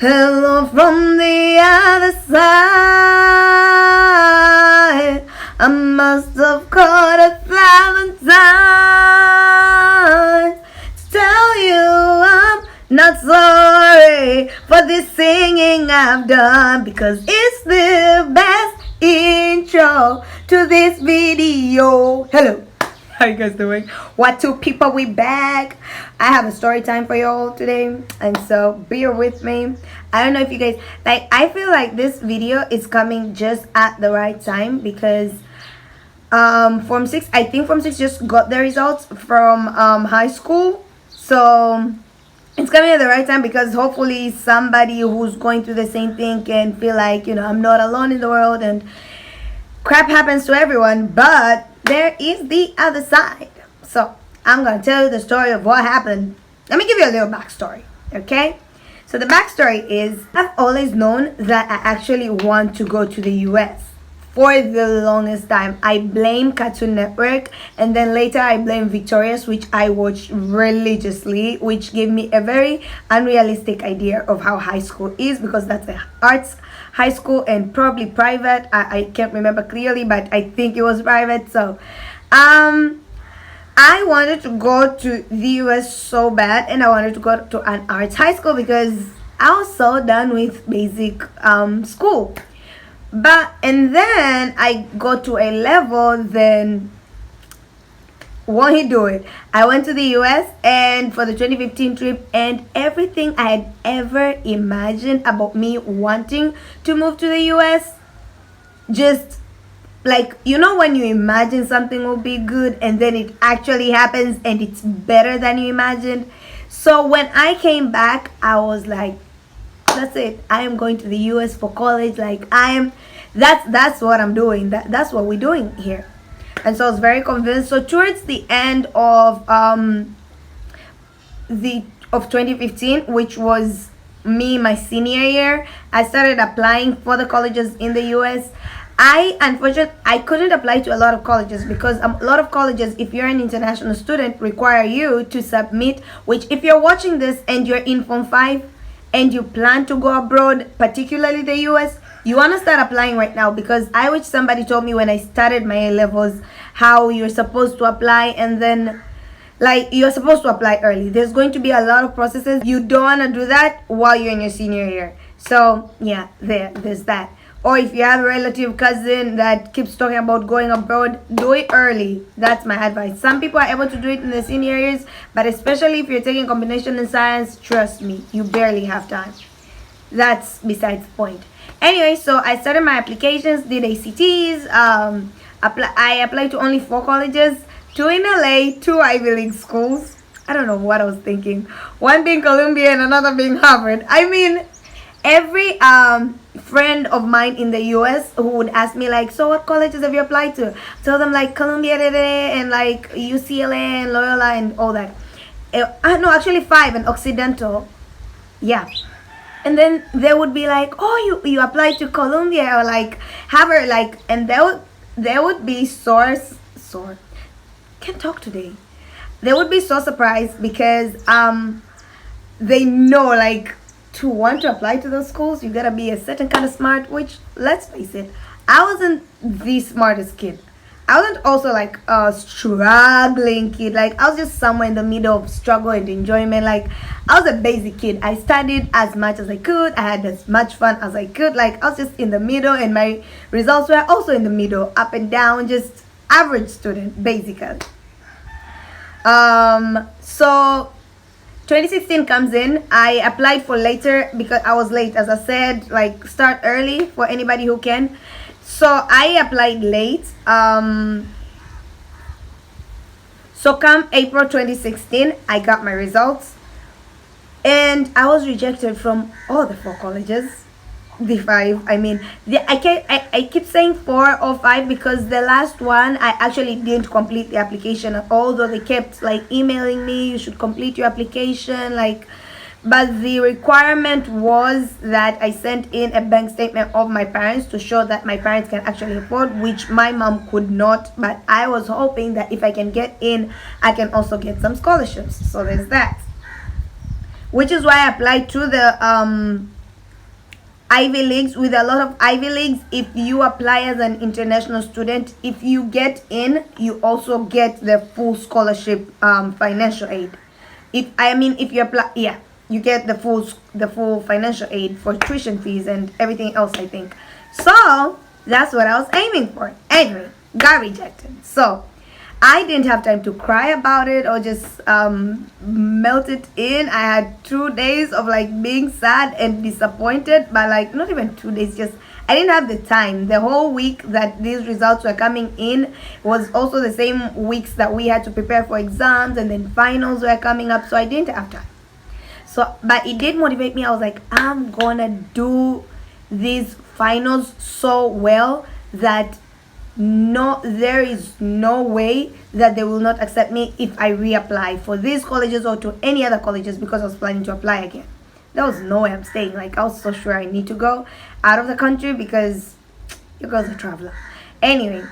Hello from the other side. I must have caught 1,000 times to tell you I'm not sorry for this singing I've done, because it's the best intro to this video. Hello. How you guys doing? What two people, we back. I have a story time for y'all today, and so bear with me. I don't know if you guys like, I feel like this video is coming just at the right time because Form 6, I think Form 6 just got the results from high school, so it's coming at the right time because hopefully somebody who's going through the same thing can feel like, you know, I'm not alone in the world, and crap happens to everyone, but there is the other side. So I'm gonna tell you the story of what happened. Let me give you a little backstory, okay? So the backstory is, I've always known that I actually want to go to the US. For the longest time, I blamed Cartoon Network, and then later I blamed Victorious, which I watched religiously, which gave me a very unrealistic idea of how high school is, because that's an arts high school and probably private. I can't remember clearly, but I think it was private. So I wanted to go to the US so bad, and I wanted to go to an arts high school because I was so done with basic school. And then I go to a level, then won't he do it? I went to the US and for the 2015 trip, and everything I had ever imagined about me wanting to move to the US, just like, you know, when you imagine something will be good and then it actually happens and it's better than you imagined. So when I came back, I was like, that's it, I am going to the US for college. Like, that's what I'm doing. That's what we're doing here. And so I was very convinced. So towards the end of 2015, which was my senior year, I started applying for the colleges in the US. Unfortunately, I couldn't apply to a lot of colleges because a lot of colleges, if you're an international student, require you to submit, which if you're watching this and you're in Form 5 and you plan to go abroad, particularly the US, you want to start applying right now, because I wish somebody told me when I started my A-levels how you're supposed to apply, and then like you're supposed to apply early. There's going to be a lot of processes. You don't want to do that while you're in your senior year. So yeah, there's that. Or if you have a relative cousin that keeps talking about going abroad, do it early. That's my advice. Some people are able to do it in the senior years, but especially if you're taking combination in science, trust me, you barely have time. That's besides the point. Anyway, so I started my applications, did ACTs. I applied to only 4 colleges, 2 in LA, 2 Ivy League schools. I don't know what I was thinking. One being Columbia and another being Harvard. I mean, every friend of mine in the US who would ask me like, so what colleges have you applied to? Tell them like Columbia and like UCLA and Loyola and all that. No, actually 5 and Occidental. Yeah. And then they would be like, oh, you applied to Columbia or like Harvard, like, and they would be can't talk today. They would be so surprised because they know, like, to want to apply to those schools, you gotta be a certain kind of smart, which, let's face it, I wasn't the smartest kid. I wasn't also like a struggling kid. Like, I was just somewhere in the middle of struggle and enjoyment. Like, I was a basic kid. I studied as much as I could. I had as much fun as I could. Like, I was just in the middle, and my results were also in the middle, up and down, just average student, basically. So 2016 comes in. I applied for later because I was late, as I said, like, start early for anybody who can. So I applied late. So come April 2016, I got my results, and I was rejected from all the 4 colleges. The 5, I mean, I keep saying 4 or 5 because the last one I actually didn't complete the application, although they kept like emailing me, you should complete your application, like, but the requirement was that I sent in a bank statement of my parents to show that my parents can actually afford, which my mom could not. But I was hoping that if I can get in, I can also get some scholarships. So there's that. Which is why I applied to the Ivy Leagues, with a lot of Ivy Leagues, if you apply as an international student, if you get in, you also get the full scholarship, financial aid. If you apply, yeah, you get the full financial aid for tuition fees and everything else, I think. So that's what I was aiming for. Anyway, got rejected. So I didn't have time to cry about it or just melt it in. I had 2 days of like being sad and disappointed, but like not even 2 days, just I didn't have the time. The whole week that these results were coming in was also the same weeks that we had to prepare for exams, and then finals were coming up, so I didn't have time. So, but it did motivate me. I was like, I'm gonna do these finals so well that there is no way that they will not accept me if I reapply for these colleges or to any other colleges, because I was planning to apply again. There was no way I'm staying. Like, I was so sure I need to go out of the country because your girl's a traveler. Anyway,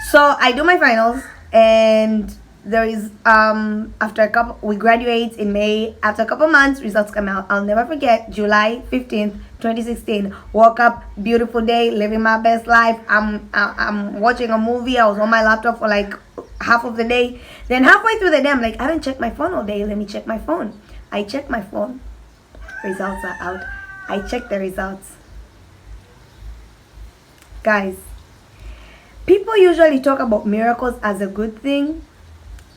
so I do my finals, and there is after a couple, we graduate in May. After a couple months, results come out. I'll never forget, July 15th, 2016. Woke up, beautiful day, living my best life. I'm watching a movie. I was on my laptop for like half of the day. Then halfway through the day, I'm like, I haven't checked my phone all day. Let me check my phone. I checked my phone. Results are out. I checked the results. Guys, people usually talk about miracles as a good thing,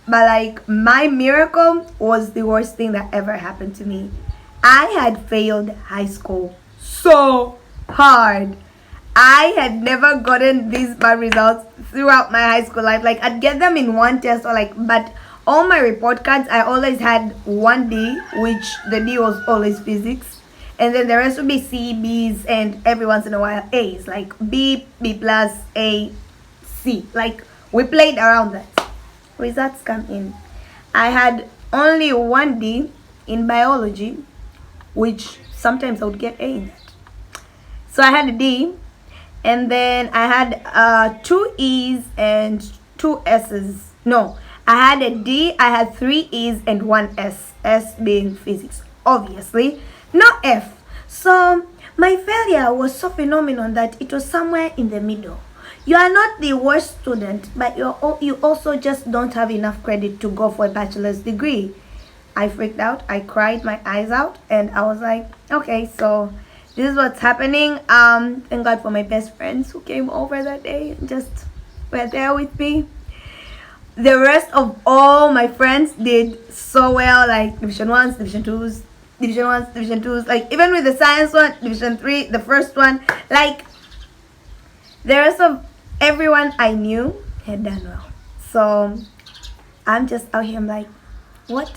but like, my miracle was the worst thing that ever happened to me. I had failed high school so hard. I had never gotten these bad results throughout my high school life. Like, I'd get them in one test, or like, but all my report cards, I always had 1D, which the D was always physics. And then the rest would be C, B's, and every once in a while A's. Like B, B plus, A, C. Like, we played around that. Results come in. I had only 1D in biology, which sometimes I would get A in that. So I had a D, and then I had 2 E's and 2 S's. No, I had a D, I had 3 E's and 1 S. S being physics, obviously. No F. So my failure was so phenomenal that it was somewhere in the middle. You are not the worst student, but you also just don't have enough credit to go for a bachelor's degree. I freaked out. I cried my eyes out, and I was like, okay, so this is what's happening. Thank God for my best friends who came over that day and just were there with me. The rest of all my friends did so well, like division 1s, division 2s, division 1s, division 2s, like even with the science one, division 3, the first one, like the rest of everyone I knew had done well. So I'm just out here, I'm like, what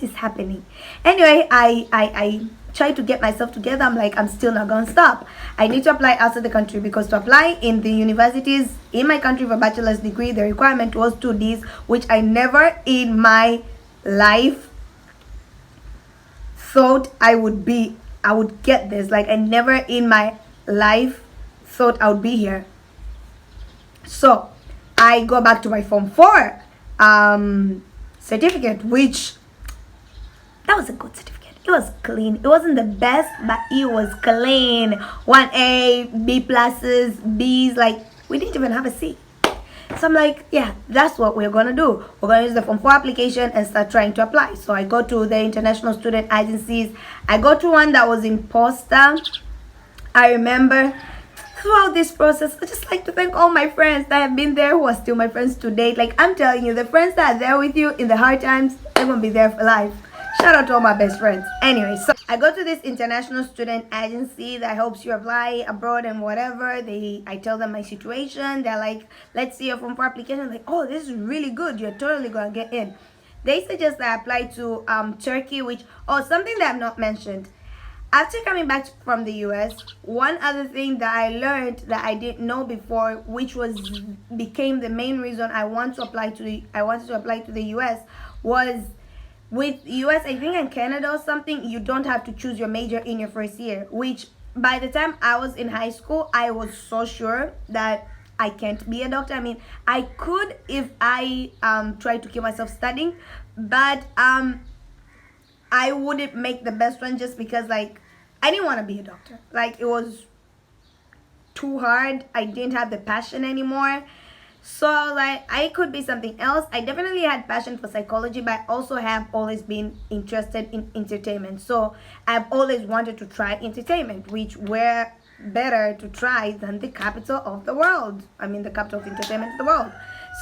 is happening? Anyway, I try to get myself together. I'm like, I'm still not gonna stop. I need to apply outside the country, because to apply in the universities in my country for a bachelor's degree, the requirement was 2 Ds, which I never in my life thought I would get this. Like, I never in my life thought I would be here. So I go back to my Form 4 certificate, which that was a good certificate. It was clean. It wasn't the best, but it was clean. 1A, B pluses, B's, like we didn't even have a C. So I'm like, yeah, that's what we're gonna do. We're gonna use the Form 4 application and start trying to apply. So I go to the international student agencies. I go to one that was in Posta. I remember throughout this process, I just like to thank all my friends that have been there, who are still my friends to date. Like, I'm telling you, the friends that are there with you in the hard times, they're gonna be there for life. Shout out to all my best friends. Anyway, so I go to this international student agency that helps you apply abroad and whatever. I tell them my situation. They're like, let's see your Form 4 application. I'm like, oh, this is really good. You're totally gonna get in. They suggest that I apply to Turkey, which, something that I've not mentioned. After coming back from the US, one other thing that I learned that I didn't know before, which became the main reason I wanted to apply to the US, was with US, I think, and Canada or something, you don't have to choose your major in your first year, which by the time I was in high school, I was so sure that I can't be a doctor. I mean, I could if I tried to keep myself studying, but I wouldn't make the best one just because like I didn't want to be a doctor. Like it was too hard. I didn't have the passion anymore. So like I could be something else. I definitely had passion for psychology, but I also have always been interested in entertainment. So I've always wanted to try entertainment, which were better to try than the capital of the world. I mean the capital of entertainment of the world.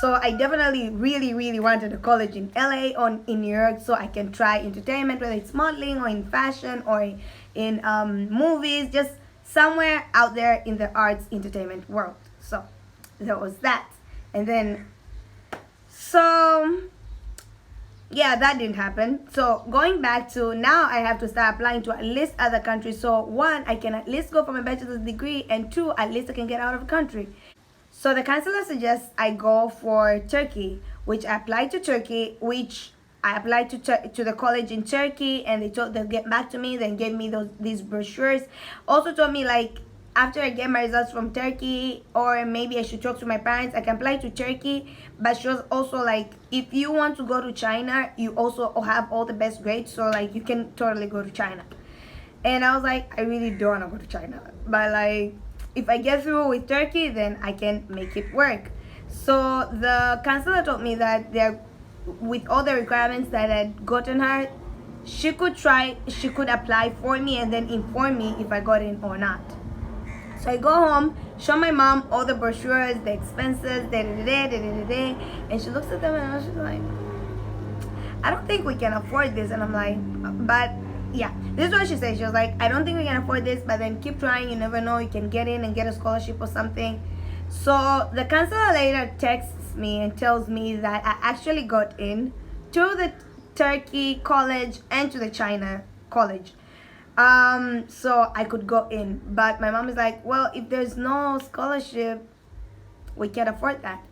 So I definitely really wanted a college in LA or in New York so I can try entertainment, whether it's modeling or in fashion or in movies, just somewhere out there in the arts entertainment world. So there was that. And then so yeah, that didn't happen. So going back to now, I have to start applying to at least other countries. So one, I can at least go for my bachelor's degree, and two, at least I can get out of the country. So the counselor suggests I go for Turkey, which I applied to Turkey, which I applied to the college in Turkey, and they'll get back to me, then gave me these brochures. Also told me like after I get my results from Turkey, or maybe I should talk to my parents, I can apply to Turkey. But she was also like, if you want to go to China, you also have all the best grades, so like you can totally go to China. And I was like, I really don't want to go to China, but like if I get through with Turkey, then I can make it work. So the counselor told me that with all the requirements that I had gotten her, she could apply for me and then inform me if I got in or not. So I go home, show my mom all the brochures, the expenses, and she looks at them and she's like, I don't think we can afford this. And I'm like, but yeah, this is what she said. She was like, I don't think we can afford this, but then keep trying. You never know, you can get in and get a scholarship or something. So the counselor later texts me and tells me that I actually got in to the Turkey college and to the China college. So I could go in, but my mom is like, well, if there's no scholarship, we can't afford that.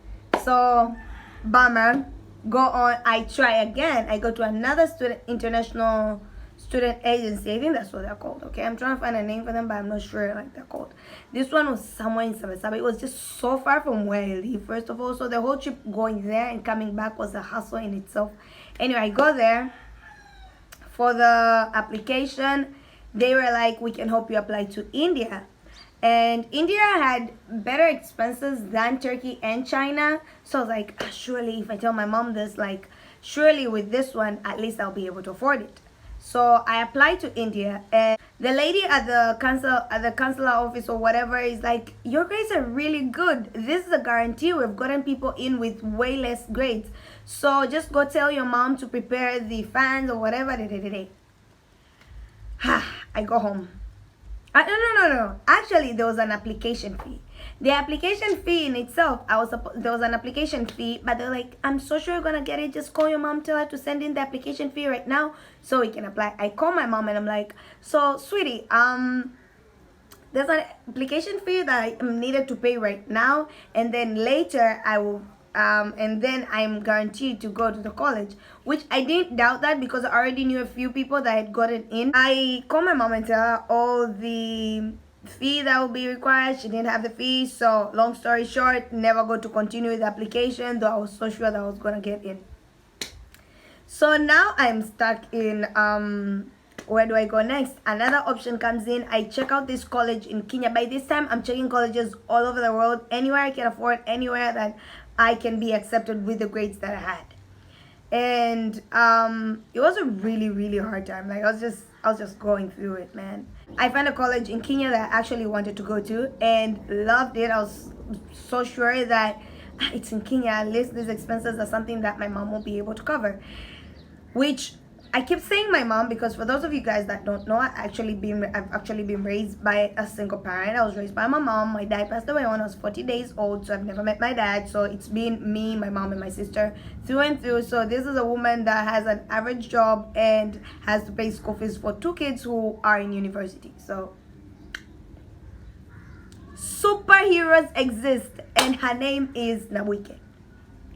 So bummer. Go on. I try again. I go to another international student agency. I think that's what they're called. Okay, I'm trying to find a name for them, but I'm not sure like they're called. This one was somewhere in Sabasaba. It was just so far from where I live, first of all. So the whole trip going there and coming back was a hassle in itself. Anyway, I go there for the application. They were like, we can help you apply to India. And India had better expenses than Turkey and China. So I was like, surely if I tell my mom this, like, surely with this one, at least I'll be able to afford it. So I applied to India, and the lady at the consular office or whatever is like, your grades are really good. This is a guarantee. We've gotten people in with way less grades. So just go tell your mom to prepare the fans or whatever. I go home. No. Actually, there was an application fee. The application fee in itself, there was an application fee, but they're like, I'm so sure you're gonna get it. Just call your mom, tell her to send in the application fee right now so we can apply. I call my mom and I'm like, so sweetie, there's an application fee that I needed to pay right now, and then later I will and then I'm guaranteed to go to the college, which I didn't doubt that because I already knew a few people that had gotten in. I called my mom and tell her all the fee that will be required. She didn't have the fee, so long story short, never got to continue with the application, though I was so sure that I was gonna get in. So now I'm stuck in where do I go next? Another option comes in. I check out this college in Kenya. By this time, I'm checking colleges all over the world, anywhere I can afford, anywhere that I can be accepted with the grades that I had. And it was a really hard time. Like I was just going through it, man. I found a college in Kenya that I actually wanted to go to and loved it. I was so sure that it's in Kenya, at least these expenses are something that my mom will be able to cover. Which I keep saying my mom because for those of you guys that don't know, I've actually been raised by a single parent. I was raised by my mom. My dad passed away when I was 40 days old, so I've never met my dad. So it's been me, my mom, and my sister through and through. So this is a woman that has an average job and has to pay school fees for 2 kids who are in university. So superheroes exist, and her name is Nawike.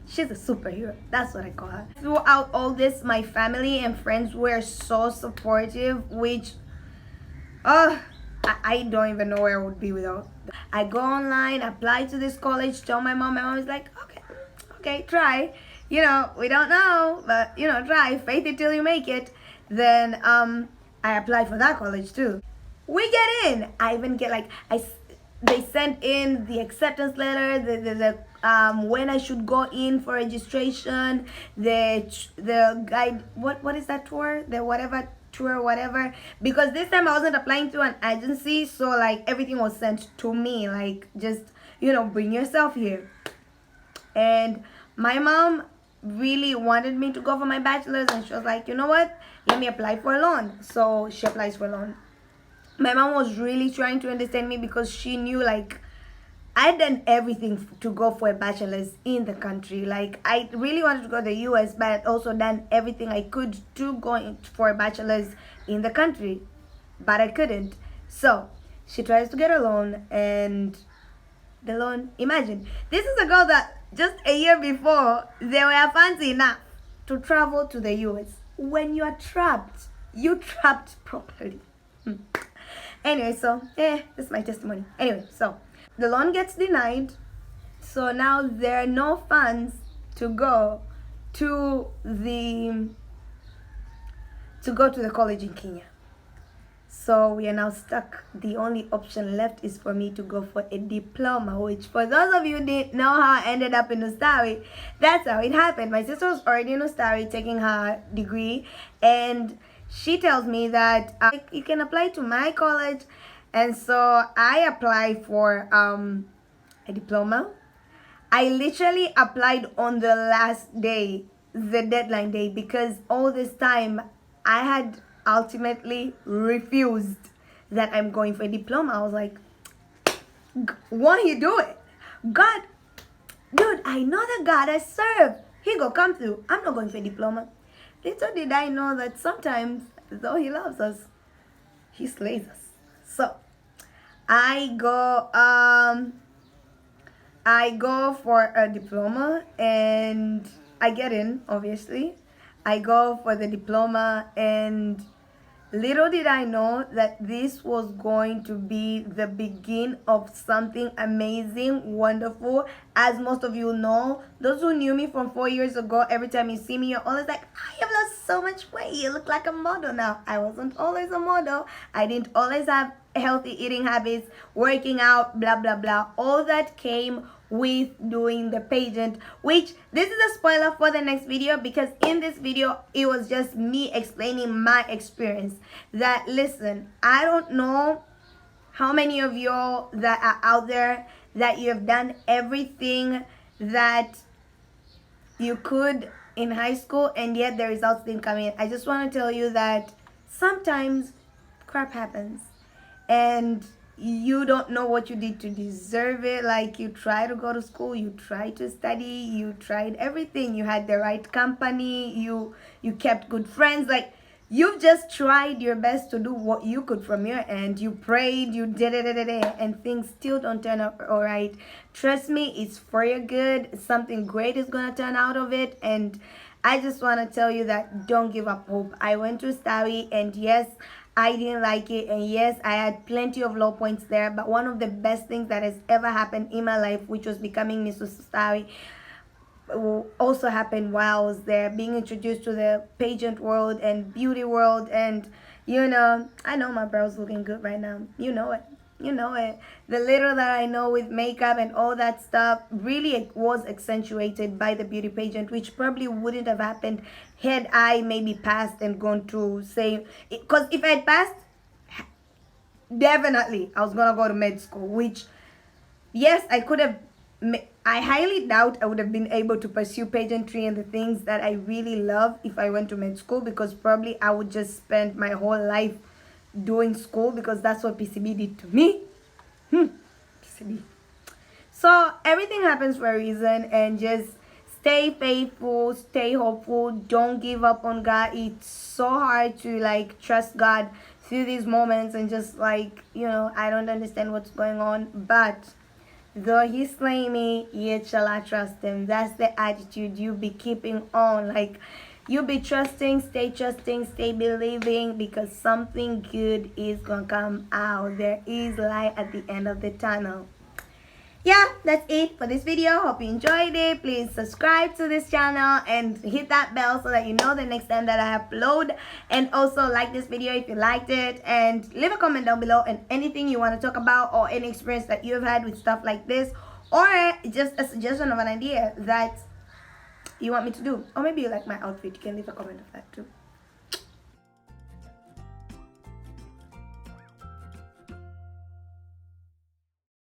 She's a superhero. That's what I call her. Throughout all this, my family and friends were so supportive, which, I don't even know where I would be without them. I go online, apply to this college, tell my mom. My mom is like, okay, try. You know, we don't know, but, you know, try. Faith it till you make it. Then I applied for that college too. We get in. I even get like they sent in the acceptance letter, the when I should go in for registration, the guide, what is that tour, the whatever tour, whatever, because this time I wasn't applying to an agency, so like everything was sent to me, like just bring yourself here. And my mom really wanted me to go for my bachelor's, and she was like, you know what, let me apply for a loan. So she applies for a loan. My mom was really trying to understand me because she knew like I'd done everything to go for a bachelor's in the country. Like I really wanted to go to the US, but I'd also done everything I could to go for a bachelor's in the country, but I couldn't. So she tries to get a loan, and the loan, imagine, this is a girl that just a year before they were fancy enough to travel to the US. When you are trapped, you trapped properly. Anyway, so this is my testimony. Anyway, so the loan gets denied, so now there are no funds to go to the college in Kenya. So we are now stuck. The only option left is for me to go for a diploma, which for those of you who didn't know how I ended up in Ustawi, that's how it happened. My sister was already in Ustawi taking her degree, and she tells me that you can apply to my college. And so I applied for a diploma. I literally applied on the last day, the deadline day, because all this time I had ultimately refused that I'm going for a diploma. I was like, won't you do it? God, dude, I know the God I serve. He go come through. I'm not going for a diploma. Little did I know that sometimes, though he loves us, he slays us. So I go for a diploma, and I get in, obviously. I go for the diploma, and little did I know that this was going to be the begin of something amazing, wonderful. As most of you know, those who knew me from 4 years ago, every time you see me, you're always like, I have lost so much weight. You look like a model now. I wasn't always a model. I didn't always have healthy eating habits, working out, blah, blah, blah. All that came with doing the pageant, which this is a spoiler for the next video, because in this video it was just me explaining my experience. That listen, I don't know how many of y'all that are out there that you have done everything that you could in high school and yet the results didn't come in. I just want to tell you that sometimes crap happens and you don't know what you did to deserve it. Like, you try to go to school, you try to study, you tried everything, you had the right company, you kept good friends, like you've just tried your best to do what you could from your end. You prayed, you did it, and things still don't turn out all right. Trust me, it's for your good. Something great is gonna turn out of it. And I just want to tell you that don't give up hope. I went to Stawi, and yes, I didn't like it, and yes, I had plenty of low points there, but one of the best things that has ever happened in my life, which was becoming Mrs. Stawi, also happened while I was there, being introduced to the pageant world and beauty world. And I know my brows looking good right now. You know it. The little that I know with makeup and all that stuff really was accentuated by the beauty pageant, which probably wouldn't have happened had I maybe passed and gone to say, because if I had passed, definitely I was gonna go to med school, which yes, I could have. I highly doubt I would have been able to pursue pageantry and the things that I really love if I went to med school, because probably I would just spend my whole life doing school, because that's what PCB did to me. PCB. So everything happens for a reason, and just stay faithful, stay hopeful, don't give up on God. It's so hard to trust God through these moments, and just I don't understand what's going on, but though he slay me, yet shall I trust him. That's the attitude you be keeping on. You be trusting, stay believing, because something good is gonna come out. There is light at the end of the tunnel. yeah, that's it for this video. Hope you enjoyed it. Please subscribe to this channel and hit that bell so that you know the next time that I upload. And also like this video if you liked it, and leave a comment down below and anything you want to talk about or any experience that you've had with stuff like this, or just a suggestion of an idea that you want me to do, or maybe you like my outfit. You can leave a comment of that too.